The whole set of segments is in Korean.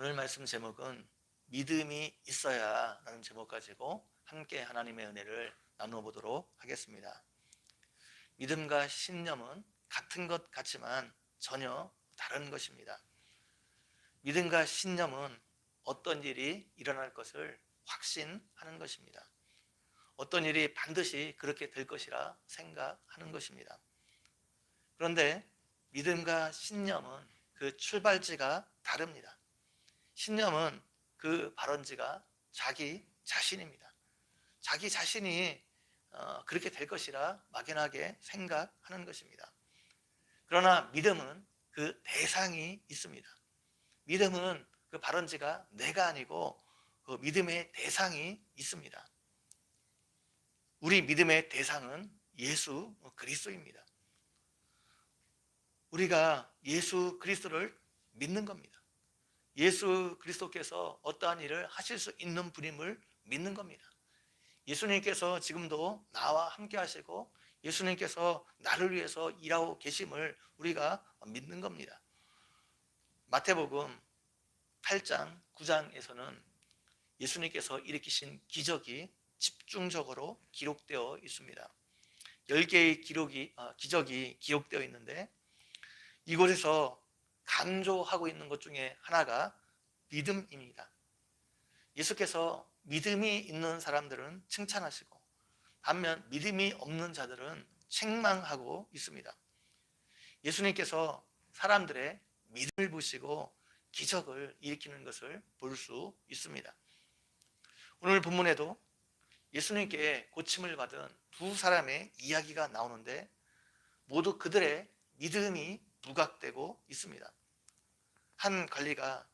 오늘 말씀 제목은 믿음이 있어야 라는 제목 가지고 함께 하나님의 은혜를 나누어 보도록 하겠습니다. 믿음과 신념은 같은 것 같지만 전혀 다른 것입니다. 믿음과 신념은 어떤 일이 일어날 것을 확신하는 것입니다. 어떤 일이 반드시 그렇게 될 것이라 생각하는 것입니다. 그런데 믿음과 신념은 그 출발지가 다릅니다. 신념은 그 발원지가 자기 자신입니다. 자기 자신이 그렇게 될 것이라 막연하게 생각하는 것입니다. 그러나 믿음은 그 대상이 있습니다. 믿음은 그 발원지가 내가 아니고 그 믿음의 대상이 있습니다. 우리 믿음의 대상은 예수 그리스도입니다. 우리가 예수 그리스도를 믿는 겁니다. 예수 그리스도께서 어떠한 일을 하실 수 있는 분임을 믿는 겁니다. 예수님께서 지금도 나와 함께 하시고 예수님께서 나를 위해서 일하고 계심을 우리가 믿는 겁니다. 마태복음 8장, 9장에서는 예수님께서 일으키신 기적이 집중적으로 기록되어 있습니다. 10개의 기적이 기록되어 있는데 이곳에서 강조하고 있는 것 중에 하나가 믿음입니다. 예수께서 믿음이 있는 사람들은 칭찬하시고 반면 믿음이 없는 자들은 책망하고 있습니다. 예수님께서 사람들의 믿음을 보시고 기적을 일으키는 것을 볼 수 있습니다. 오늘 본문에도 예수님께 고침을 받은 두 사람의 이야기가 나오는데 모두 그들의 믿음이 부각되고 있습니다. 한 관리가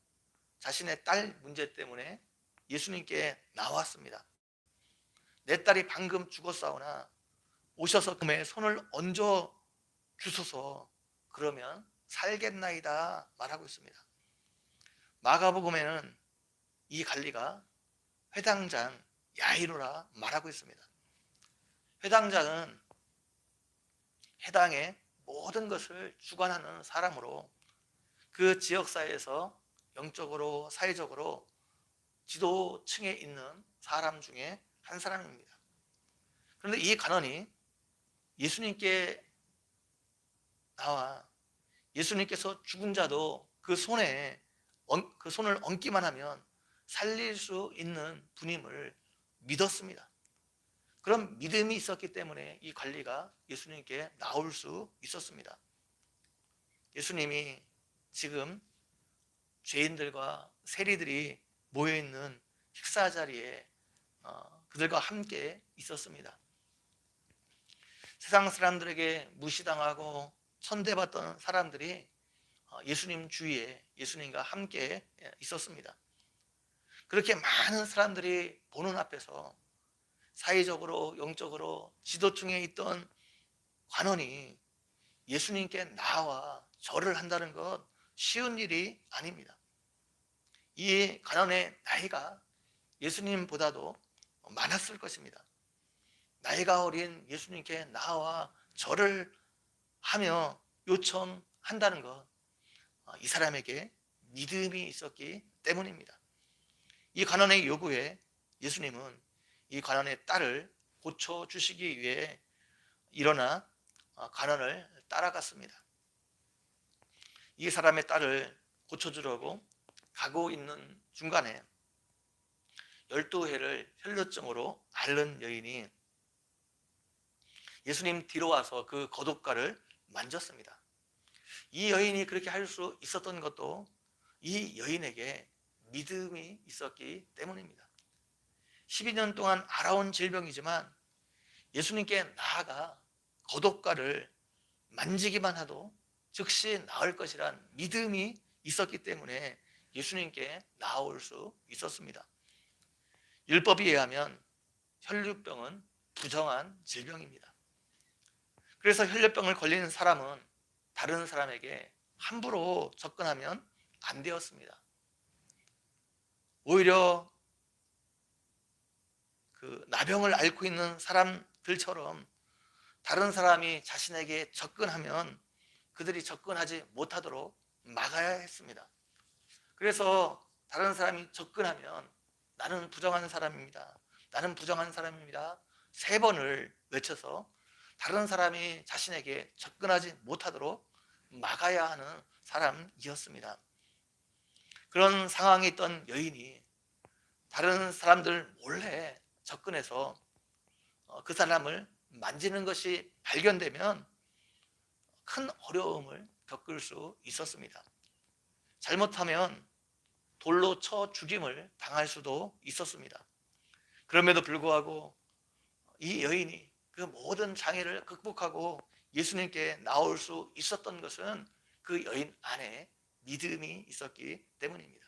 자신의 딸 문제 때문에 예수님께 나왔습니다. 내 딸이 방금 죽었사오나 오셔서 금에 손을 얹어 주소서, 그러면 살겠나이다 말하고 있습니다. 마가복음에는 이 관리가 회당장 야이로라 말하고 있습니다. 회당장은 해당의 모든 것을 주관하는 사람으로 그 지역사회에서 영적으로 사회적으로 지도층에 있는 사람 중에 한 사람입니다. 그런데 이 간원이 예수님께 나와 예수님께서 죽은 자도 그 손을 얹기만 하면 살릴 수 있는 분임을 믿었습니다. 그런 믿음이 있었기 때문에 이 관리가 예수님께 나올 수 있었습니다. 예수님이 지금 죄인들과 세리들이 모여있는 식사 자리에 그들과 함께 있었습니다. 세상 사람들에게 무시당하고 천대받던 사람들이 예수님 주위에 예수님과 함께 있었습니다. 그렇게 많은 사람들이 보는 앞에서 사회적으로 영적으로 지도층에 있던 관원이 예수님께 나와 절을 한다는 것 쉬운 일이 아닙니다. 이 관원의 나이가 예수님보다도 많았을 것입니다. 나이가 어린 예수님께 나와 절을 하며 요청한다는 것, 이 사람에게 믿음이 있었기 때문입니다. 이 관원의 요구에 예수님은 이 관원의 딸을 고쳐주시기 위해 일어나 관원을 따라갔습니다. 이 사람의 딸을 고쳐주려고 가고 있는 중간에 12회를 혈루증으로 앓는 여인이 예수님 뒤로 와서 그 거독가를 만졌습니다. 이 여인이 그렇게 할 수 있었던 것도 이 여인에게 믿음이 있었기 때문입니다. 12년 동안 알아온 질병이지만 예수님께 나아가 거독가를 만지기만 해도 즉시 나을 것이란 믿음이 있었기 때문에 예수님께 나아올 수 있었습니다. 율법에 의하면 혈류병은 부정한 질병입니다. 그래서 혈류병을 걸리는 사람은 다른 사람에게 함부로 접근하면 안 되었습니다. 오히려 그 나병을 앓고 있는 사람들처럼 다른 사람이 자신에게 접근하면 그들이 접근하지 못하도록 막아야 했습니다. 그래서 다른 사람이 접근하면 나는 부정한 사람입니다. 나는 부정한 사람입니다. 3번을 외쳐서 다른 사람이 자신에게 접근하지 못하도록 막아야 하는 사람이었습니다. 그런 상황에 있던 여인이 다른 사람들 몰래 접근해서 그 사람을 만지는 것이 발견되면 큰 어려움을 겪을 수 있었습니다. 잘못하면 돌로 쳐 죽임을 당할 수도 있었습니다. 그럼에도 불구하고 이 여인이 그 모든 장애를 극복하고 예수님께 나올 수 있었던 것은 그 여인 안에 믿음이 있었기 때문입니다.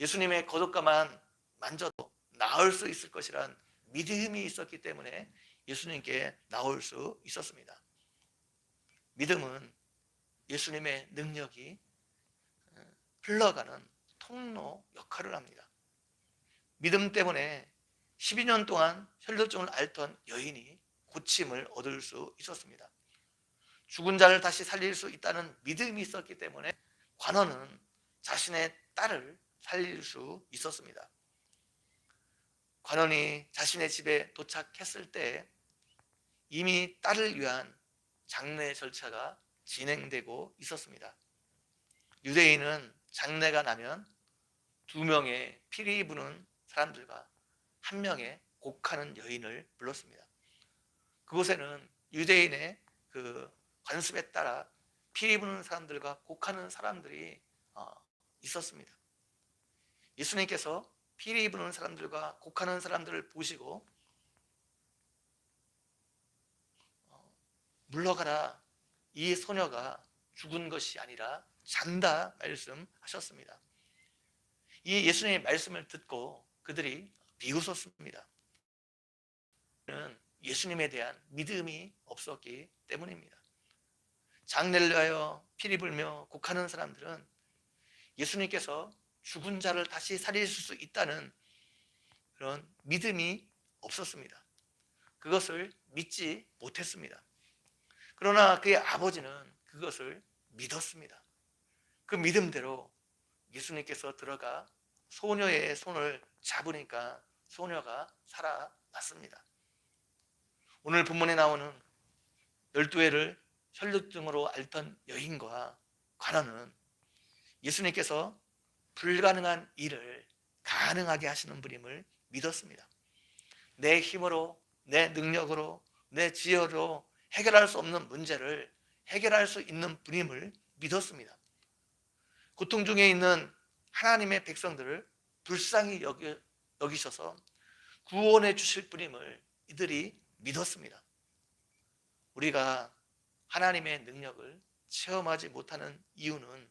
예수님의 거독가만 만져도 나을 수 있을 것이란 믿음이 있었기 때문에 예수님께 나올 수 있었습니다. 믿음은 예수님의 능력이 흘러가는 통로 역할을 합니다. 믿음 때문에 12년 동안 혈루증을 앓던 여인이 고침을 얻을 수 있었습니다. 죽은 자를 다시 살릴 수 있다는 믿음이 있었기 때문에 관원은 자신의 딸을 살릴 수 있었습니다. 관원이 자신의 집에 도착했을 때 이미 딸을 위한 장례 절차가 진행되고 있었습니다. 유대인은 장례가 나면 2명의 피리 부는 사람들과 1명의 곡하는 여인을 불렀습니다. 그곳에는 유대인의 그 관습에 따라 피리 부는 사람들과 곡하는 사람들이 있었습니다. 예수님께서 피리 부는 사람들과 곡하는 사람들을 보시고 물러가라, 이 소녀가 죽은 것이 아니라 잔다 말씀하셨습니다. 이 예수님의 말씀을 듣고 그들이 비웃었습니다. 예수님에 대한 믿음이 없었기 때문입니다. 장례를 위하여 피리 불며 곡하는 사람들은 예수님께서 죽은 자를 다시 살리실 수 있다는 그런 믿음이 없었습니다. 그것을 믿지 못했습니다. 그러나 그의 아버지는 그것을 믿었습니다. 그 믿음대로 예수님께서 들어가 소녀의 손을 잡으니까 소녀가 살아났습니다. 오늘 본문에 나오는 12회를 혈루증으로 앓던 여인과 관원은 예수님께서 불가능한 일을 가능하게 하시는 분임을 믿었습니다. 내 힘으로, 내 능력으로, 내 지혜로 해결할 수 없는 문제를 해결할 수 있는 분임을 믿었습니다. 고통 중에 있는 하나님의 백성들을 불쌍히 여기셔서 구원해 주실 분임을 이들이 믿었습니다. 우리가 하나님의 능력을 체험하지 못하는 이유는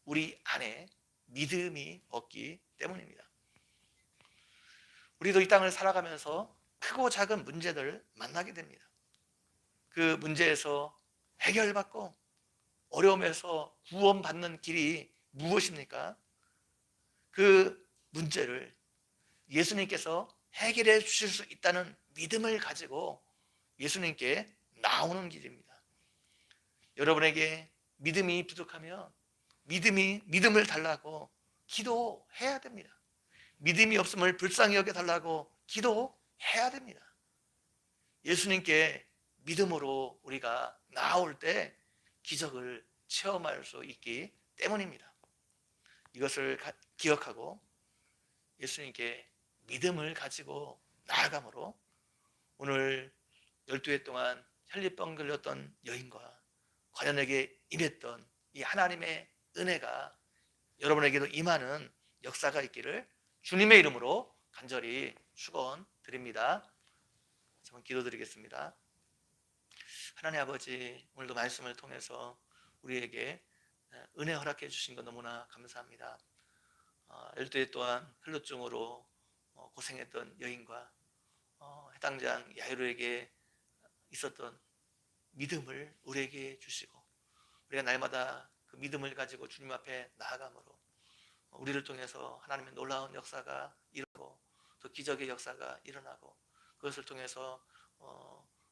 우리 안에 믿음이 없기 때문입니다. 우리도 이 땅을 살아가면서 크고 작은 문제들을 만나게 됩니다. 그 문제에서 해결받고 어려움에서 구원받는 길이 무엇입니까? 그 문제를 예수님께서 해결해 주실 수 있다는 믿음을 가지고 예수님께 나오는 길입니다. 여러분에게 믿음이 부족하면 믿음을 달라고 기도해야 됩니다. 믿음이 없음을 불쌍히 여겨달라고 기도해야 됩니다. 예수님께 믿음으로 우리가 나올 때 기적을 체험할 수 있기 때문입니다. 이것을 기억하고 예수님께 믿음을 가지고 나아감으로 오늘 12회 동안 혈리병 걸렸던 여인과 관원에게 임했던 이 하나님의 은혜가 여러분에게도 임하는 역사가 있기를 주님의 이름으로 간절히 축원드립니다. 한번 기도드리겠습니다. 하나님 아버지, 오늘도 말씀을 통해서 우리에게 은혜 허락해 주신 것 너무나 감사합니다. 12해 또한 혈루증으로 고생했던 여인과 해당장 야이로에게 있었던 믿음을 우리에게 주시고 우리가 날마다 그 믿음을 가지고 주님 앞에 나아감으로 우리를 통해서 하나님의 놀라운 역사가 일어나고 또 기적의 역사가 일어나고 그것을 통해서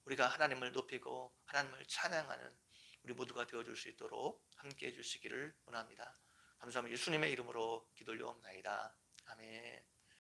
우리가 하나님을 높이고 하나님을 찬양하는 우리 모두가 되어줄 수 있도록 함께해 주시기를 원합니다. 감사합니다. 예수님의 이름으로 기도 올려옵나이다. 아멘.